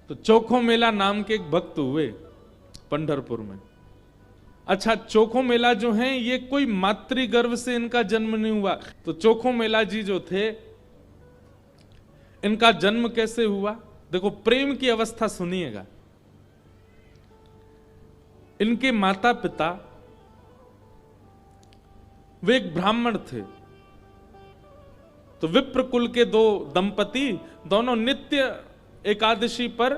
तो चोखो मेला नाम के एक भक्त हुए पंढरपुर में। अच्छा, चोखो मेला जो है ये कोई मातृगर्भ से इनका जन्म नहीं हुआ। तो चोखो मेला जी जो थे, इनका जन्म कैसे हुआ? देखो, प्रेम की अवस्था सुनिएगा। इनके माता पिता वे एक ब्राह्मण थे। तो विप्र कुल के दो दंपति दोनों नित्य एकादशी पर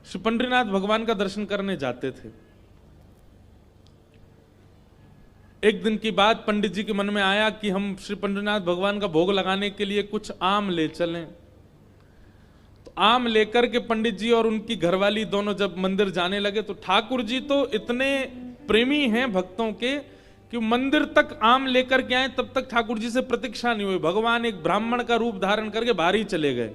श्री पंडरीनाथ भगवान का दर्शन करने जाते थे। एक दिन की बात, पंडित जी के मन में आया कि हम श्री पंडरीनाथ भगवान का भोग लगाने के लिए कुछ आम ले चलें। तो आम लेकर के पंडित जी और उनकी घरवाली दोनों जब मंदिर जाने लगे, तो ठाकुर जी तो इतने प्रेमी हैं भक्तों के कि मंदिर तक आम लेकर के आए, तब तक ठाकुर जी से प्रतीक्षा नहीं हुई। भगवान एक ब्राह्मण का रूप धारण करके बाहर ही चले गए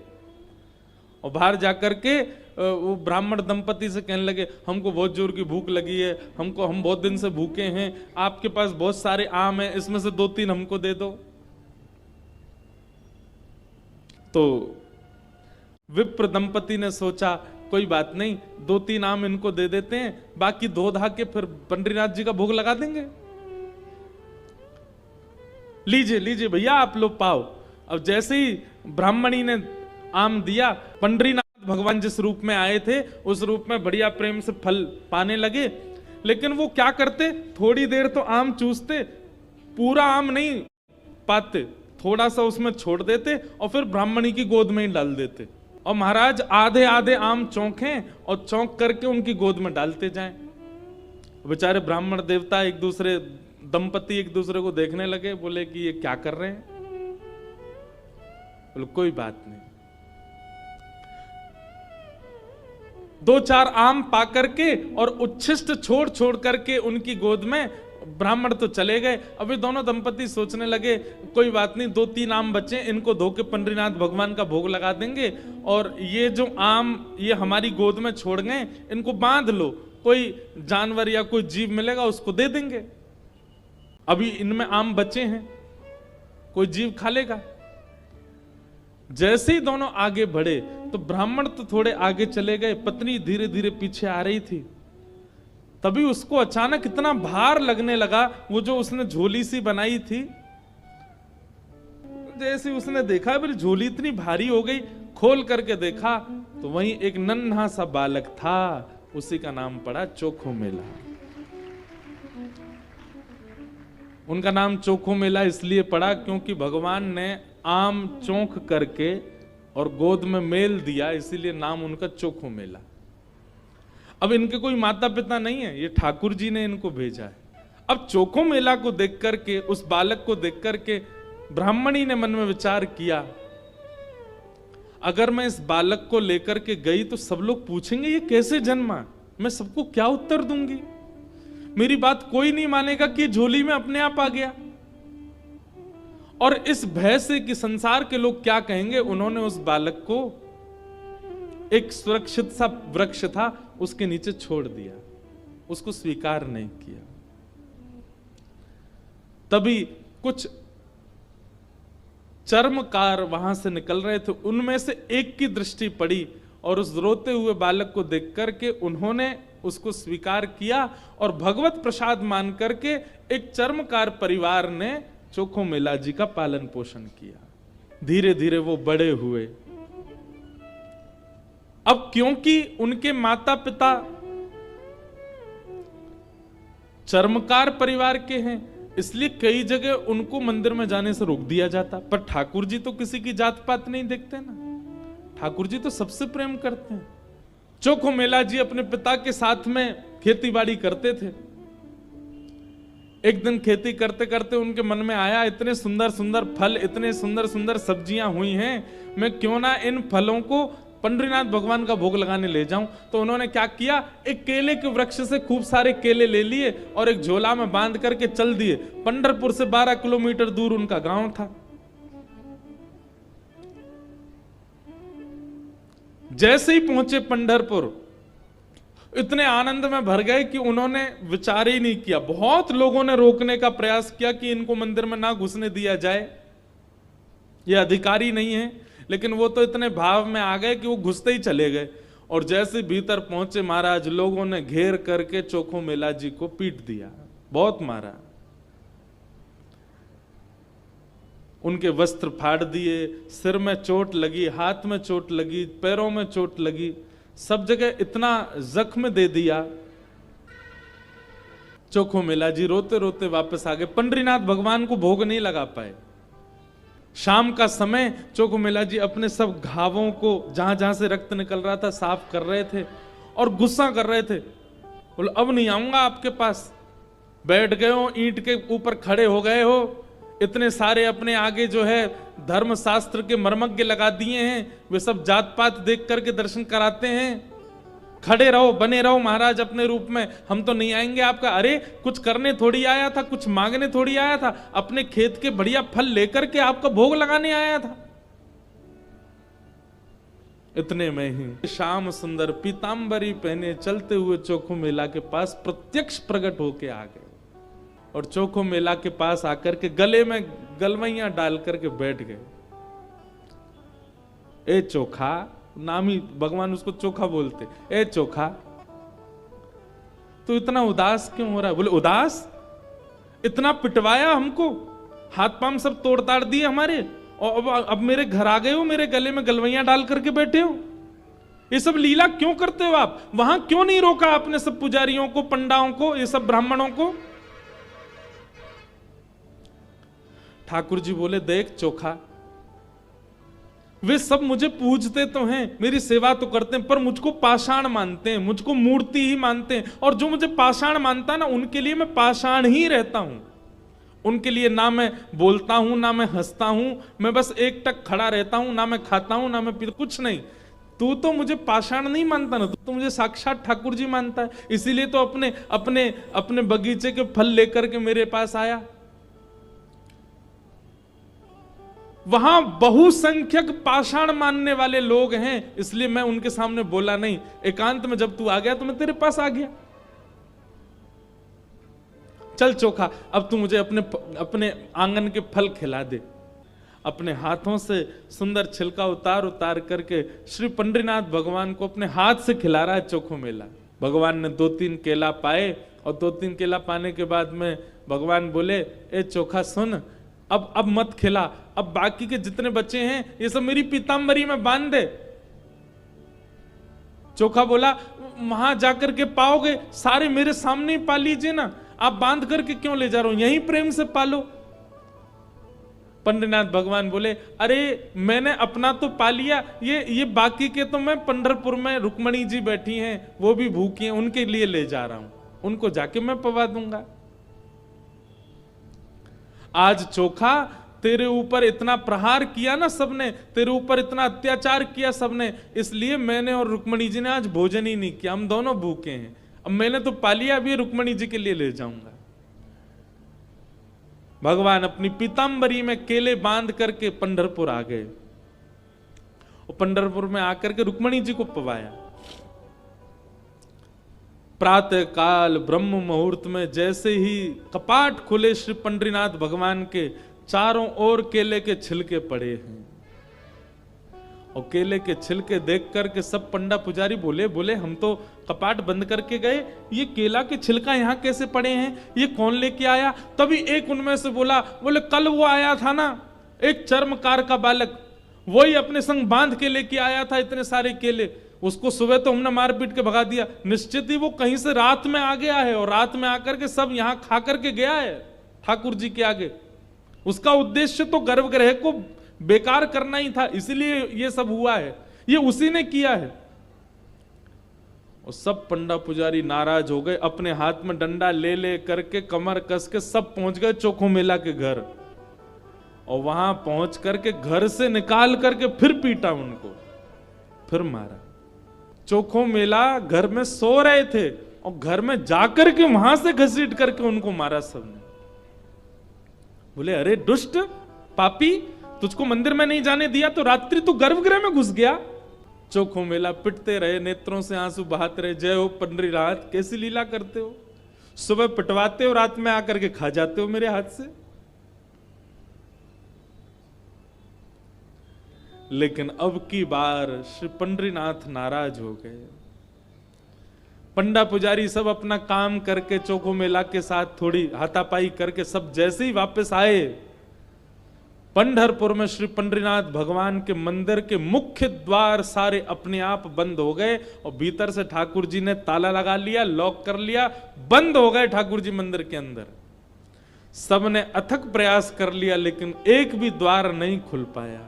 और बाहर जाकर के वो ब्राह्मण दंपति से कहने लगे, हमको बहुत जोर की भूख लगी है, हम बहुत दिन से भूखे हैं, आपके पास बहुत सारे आम हैं, इसमें से 2-3 हमको दे दो। तो विप्र दंपति ने सोचा, कोई बात नहीं, 2-3 आम इनको दे देते हैं, बाकी धो धा के फिर पंडरीनाथ जी का भोग लगा देंगे। लीजिए लीजिए भैया, आप लोग पाओ। अब जैसे ही ब्राह्मणी ने आम दिया, पंडरीनाथ भगवान जिस रूप में आए थे उस रूप में बढ़िया प्रेम से फल पाने लगे। लेकिन वो क्या करते, थोड़ी देर तो आम चूसते, पूरा आम नहीं पाते, थोड़ा सा उसमें छोड़ देते और फिर ब्राह्मणी की गोद में ही डाल देते। और महाराज आधे आधे आम चौंकें और चौंक करके उनकी गोद में डालते जाएं। बेचारे ब्राह्मण देवता दंपति एक दूसरे को देखने लगे, बोले कि ये क्या कर रहे हैं? बोले कोई बात नहीं। 2-4 आम पा करके और उच्छिष्ट छोड़ छोड़ करके उनकी गोद में ब्राह्मण तो चले गए। अभी दोनों दंपति सोचने लगे, कोई बात नहीं, 2-3 आम बचे, इनको धो के पंडरीनाथ भगवान का भोग लगा देंगे, और ये जो आम ये हमारी गोद में छोड़ गए, इनको बांध लो, कोई जानवर या कोई जीव मिलेगा उसको दे देंगे। अभी इनमें आम बचे हैं, कोई जीव खा लेगा। जैसे ही दोनों आगे बढ़े तो ब्राह्मण तो थोड़े आगे चले गए, पत्नी धीरे धीरे पीछे आ रही थी। तभी उसको अचानक इतना भार लगने लगा, वो जो उसने झोली सी बनाई थी, जैसे उसने देखा मेरी झोली इतनी भारी हो गई, खोल करके देखा तो वहीं एक नन्हा सा बालक था। उसी का नाम पड़ा चोखो मेला। उनका नाम चोखो मेला इसलिए पड़ा क्योंकि भगवान ने आम चौंक करके और गोद में मेल दिया, इसीलिए नाम उनका चोखो मेला। अब इनके कोई माता पिता नहीं है, ये ठाकुर जी ने इनको भेजा है। अब चोखो मेला को देख करके, उस बालक को देख करके ब्राह्मणी ने मन में विचार किया, अगर मैं इस बालक को लेकर के गई तो सब लोग पूछेंगे ये कैसे जन्मा, मैं सबको क्या उत्तर दूंगी? मेरी बात कोई नहीं मानेगा कि झोली में अपने आप आ गया। और इस भय से कि संसार के लोग क्या कहेंगे, उन्होंने उस बालक को एक सुरक्षित सा वृक्ष था उसके नीचे छोड़ दिया, उसको स्वीकार नहीं किया। तभी कुछ चर्मकार वहां से निकल रहे थे, उनमें से एक की दृष्टि पड़ी और उस रोते हुए बालक को देख करके उन्होंने उसको स्वीकार किया और भगवत प्रसाद मान करके एक चर्मकार परिवार ने चोखो मेला जी का पालन पोषण किया। धीरे धीरे वो बड़े हुए। अब क्योंकि उनके माता पिता चर्मकार परिवार के हैं, इसलिए कई जगह उनको मंदिर में जाने से रोक दिया जाता। पर ठाकुर जी तो किसी की जात पात नहीं देखते ना, ठाकुर जी तो सबसे प्रेम करते हैं। चोखो मेला जी अपने पिता के साथ में खेती बाड़ी करते थे। एक दिन खेती करते करते उनके मन में आया, इतने सुंदर सुंदर फल, इतने सुंदर सुंदर सब्जियां हुई हैं, मैं क्यों ना इन फलों को पंडरीनाथ भगवान का भोग लगाने ले जाऊं। तो उन्होंने क्या किया, एक केले के वृक्ष से खूब सारे केले ले लिए और एक झोला में बांध करके चल दिए। पंढरपुर से 12 किलोमीटर दूर उनका गांव था। जैसे ही पहुंचे पंढरपुर, इतने आनंद में भर गए कि उन्होंने विचार ही नहीं किया। बहुत लोगों ने रोकने का प्रयास किया कि इनको मंदिर में ना घुसने दिया जाए, ये अधिकारी नहीं है, लेकिन वो तो इतने भाव में आ गए कि वो घुसते ही चले गए। और जैसे भीतर पहुंचे महाराज, लोगों ने घेर करके चोखो मेला जी को पीट दिया, बहुत मारा। उनके वस्त्र फाड़ दिए, सिर में चोट लगी, हाथ में चोट लगी, पैरों में चोट लगी, सब जगह इतना जख्म दे दिया। चोखो मेला जी रोते रोते वापस आ गए। पंडरीनाथ भगवान को भोग नहीं लगा पाए। शाम का समय चोखो मेला जी अपने सब घावों को, जहां जहां से रक्त निकल रहा था, साफ कर रहे थे और गुस्सा कर रहे थे। बोले अब नहीं आऊंगा आपके पास। बैठ गए हो, ईंट के ऊपर खड़े हो गए हो, इतने सारे अपने आगे जो है धर्म शास्त्र के मर्मज्ञ लगा दिए हैं, वे सब जात पात देख करके दर्शन कराते हैं। खड़े रहो, बने रहो महाराज अपने रूप में, हम तो नहीं आएंगे आपका। अरे कुछ करने थोड़ी आया था, कुछ मांगने थोड़ी आया था, अपने खेत के बढ़िया फल लेकर के आपका भोग लगाने आया था। इतने में ही श्याम सुंदर पीतांबरी पहने चलते हुए चोखो मेला के पास प्रत्यक्ष प्रकट होके आ गए और चोखो मेला के पास आकर के गले में गलवैया डाल करके बैठ गए। ए चोखा, नाम ही भगवान उसको चोखा बोलते। ए चोखा, तो इतना उदास क्यों हो रहा है? बोले उदास? इतना पिटवाया हमको, हाथ पांव सब तोड़ ताड़ दिए हमारे, और अब मेरे घर आ गए हो, मेरे गले में गलवैया डाल करके बैठे हो। ये सब लीला क्यों करते हो आप? वहां क्यों नहीं रोका आपने सब पुजारियों को, पंडाओं को, ये सब ब्राह्मणों को? ठाकुर जी बोले देख चोखा, वे सब मुझे पूजते तो हैं, मेरी सेवा तो करते हैं, पर मुझको पाषाण मानते हैं, मुझको मूर्ति ही मानते हैं। और जो मुझे पाषाण मानता है ना, उनके लिए मैं पाषाण ही रहता हूं। उनके लिए ना मैं बोलता हूं, ना मैं हंसता हूं, मैं बस एक टक खड़ा रहता हूं, ना मैं खाता हूं, ना मैं पीता, कुछ नहीं। तू तो मुझे पाषाण नहीं मानता ना, तू तो मुझे साक्षात ठाकुर जी मानता है। इसीलिए तो अपने अपने अपने बगीचे के फल लेकर के मेरे पास आया। वहां बहुसंख्यक पाषाण मानने वाले लोग हैं, इसलिए मैं उनके सामने बोला नहीं। एकांत में जब तू आ गया तो मैं तेरे पास आ गया। चल चोखा, अब तू मुझे अपने अपने आंगन के फल खिला दे। अपने हाथों से सुंदर छिलका उतार उतार करके श्री पंडरीनाथ भगवान को अपने हाथ से खिला रहा है चोखो मेला। भगवान ने 2-3 केला पाए और 2-3 केला पाने के बाद में भगवान बोले, ए चोखा सुन, अब मत खिला, अब बाकी के जितने बच्चे हैं ये सब मेरी पीतांबरी में बांध दे। चोखा बोला, वहां जाकर के पाओगे, सारे मेरे सामने ही पा लीजिए ना, आप बांध करके क्यों ले जा रहे हो, यहीं प्रेम से पालो। पंडरीनाथ भगवान बोले, अरे मैंने अपना तो पा लिया, ये बाकी के तो मैं पंढरपुर में रुक्मणी जी बैठी हैं, वो भी भूखी हैं, उनके लिए ले जा रहा हूं, उनको जाके मैं पवा दूंगा। आज चोखा तेरे ऊपर इतना प्रहार किया ना सबने, तेरे ऊपर इतना अत्याचार किया सबने, इसलिए मैंने और रुक्मणी जी ने आज भोजन ही नहीं किया, हम दोनों भूखे हैं। अब मैंने तो पा लिया, अभी रुक्मणी जी के लिए ले जाऊंगा। भगवान अपनी पीतांबरी में केले बांध करके पंढरपुर आ गए और पंढरपुर में आकर के रुक्मणी जी को पवाया। प्रातः काल ब्रह्म मुहूर्त में जैसे ही कपाट खुले श्री पंडरीनाथ भगवान के, चारों ओर केले के छिलके पड़े हैं और केले के छिलके देख करके सब पंडा पुजारी बोले हम तो कपाट बंद करके गए, ये केला के छिलका यहाँ कैसे पड़े हैं, ये कौन लेके आया? तभी एक उनमें से बोले कल वो आया था ना एक चर्मकार का बालक, वही अपने संग बांध के लेके आया था इतने सारे केले, उसको सुबह तो हमने मार पीट के भगा दिया, निश्चित ही वो कहीं से रात में आ गया है और रात में आकर के सब यहां खा करके गया है ठाकुर जी के आगे। उसका उद्देश्य तो गर्भगृह को बेकार करना ही था, इसलिए ये सब हुआ है, ये उसी ने किया है। और सब पंडा पुजारी नाराज हो गए, अपने हाथ में डंडा ले करके कमर कस के सब पहुंच गए चोखो मेला के घर, और वहां पहुंच करके घर से निकाल करके फिर पीटा उनको, फिर मारा। चोखो मेला घर में सो रहे थे और घर में जाकर के वहां से घसीट करके उनको मारा सबने। बोले अरे दुष्ट पापी, तुझको मंदिर में नहीं जाने दिया तो रात्रि तू गर्भगृह में घुस गया। चोखो मेला पिटते रहे, नेत्रों से आंसू बहाते रहे, जय हो पंडरीनाथ, कैसी लीला करते हो, सुबह पिटवाते हो, रात में आकर के खा जाते हो मेरे हाथ से। लेकिन अब की बार श्री पंडरीनाथ नाराज हो गए। पंडा पुजारी सब अपना काम करके चोखो मेला के साथ थोड़ी हाथापाई करके सब जैसे ही वापस आए, पंढरपुर में श्री पंडरीनाथ भगवान के मंदिर के मुख्य द्वार सारे अपने आप बंद हो गए और भीतर से ठाकुर जी ने ताला लगा लिया, लॉक कर लिया, बंद हो गए ठाकुर जी मंदिर के अंदर। सबने अथक प्रयास कर लिया लेकिन एक भी द्वार नहीं खुल पाया।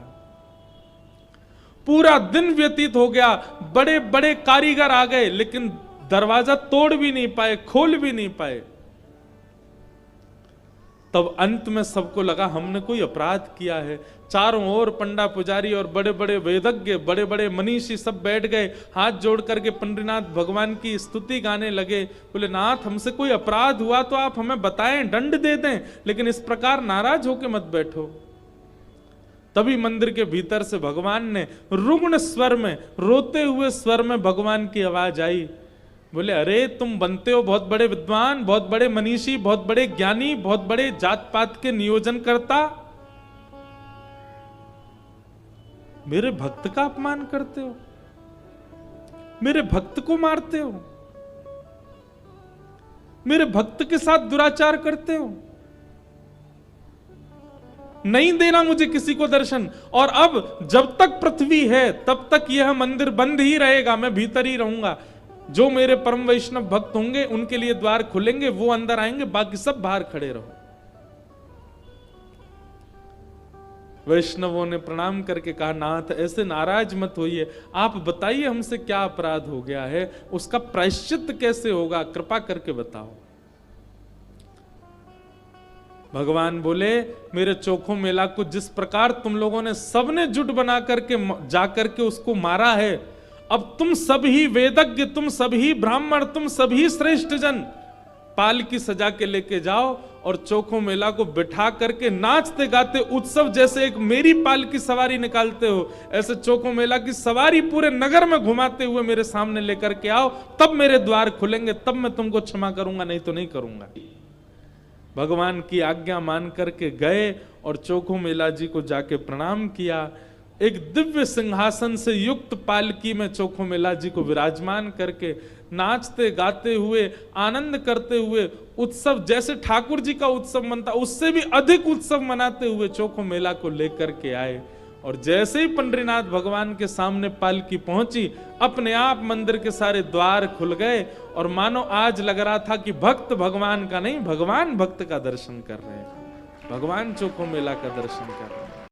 पूरा दिन व्यतीत हो गया, बड़े बड़े कारीगर आ गए लेकिन दरवाजा तोड़ भी नहीं पाए, खोल भी नहीं पाए। तब अंत में सबको लगा हमने कोई अपराध किया है। चारों ओर पंडा पुजारी और बड़े बड़े वेदज्ञ, बड़े बड़े मनीषी सब बैठ गए, हाथ जोड़ करके पंडरीनाथ भगवान की स्तुति गाने लगे। बोले नाथ, हमसे कोई अपराध हुआ तो आप हमें बताएं, दंड दे दें, लेकिन इस प्रकार नाराज होकर मत बैठो। तभी मंदिर के भीतर से भगवान ने रुग्ण स्वर में, रोते हुए स्वर में भगवान की आवाज आई। बोले अरे तुम बनते हो बहुत बड़े विद्वान, बहुत बड़े मनीषी, बहुत बड़े ज्ञानी, बहुत बड़े जात पात के नियोजन करता, मेरे भक्त का अपमान करते हो, मेरे भक्त को मारते हो, मेरे भक्त के साथ दुराचार करते हो, नहीं देना मुझे किसी को दर्शन। और अब जब तक पृथ्वी है तब तक यह मंदिर बंद ही रहेगा, मैं भीतर ही रहूंगा। जो मेरे परम वैष्णव भक्त होंगे उनके लिए द्वार खुलेंगे, वो अंदर आएंगे, बाकी सब बाहर खड़े रहो। वैष्णवों ने प्रणाम करके कहा नाथ ऐसे नाराज मत होइए, आप बताइए हमसे क्या अपराध हो गया है, उसका प्रायश्चित कैसे होगा, कृपा करके बताओ। भगवान बोले मेरे चोखो मेला को जिस प्रकार तुम लोगों ने सबने जुट बना करके जाकर के उसको मारा है, अब तुम सभी वेदज्ञ, तुम सभी ब्राह्मण, तुम सभी श्रेष्ठ जन पाल की सजा के लेके जाओ और चोखो मेला को बिठा करके नाचते गाते उत्सव जैसे एक मेरी पाल की सवारी निकालते हो, ऐसे चोखो मेला की सवारी पूरे नगर में घुमाते हुए मेरे सामने लेकर के आओ, तब मेरे द्वार खुलेंगे, तब मैं तुमको क्षमा करूंगा, नहीं तो नहीं करूंगा। भगवान की आज्ञा मान करके गए और चोखो मेला जी को जाके प्रणाम किया। एक दिव्य सिंहासन से युक्त पालकी में चोखो मेला जी को विराजमान करके नाचते गाते हुए, आनंद करते हुए, उत्सव जैसे ठाकुर जी का उत्सव मनता उससे भी अधिक उत्सव मनाते हुए चोखो मेला को लेकर के आए। और जैसे ही पंडरीनाथ भगवान के सामने पालकी पहुंची, अपने आप मंदिर के सारे द्वार खुल गए और मानो आज लग रहा था कि भक्त भगवान का नहीं, भगवान भक्त का दर्शन कर रहे हैं, भगवान चोखो मेला का दर्शन कर रहे हैं।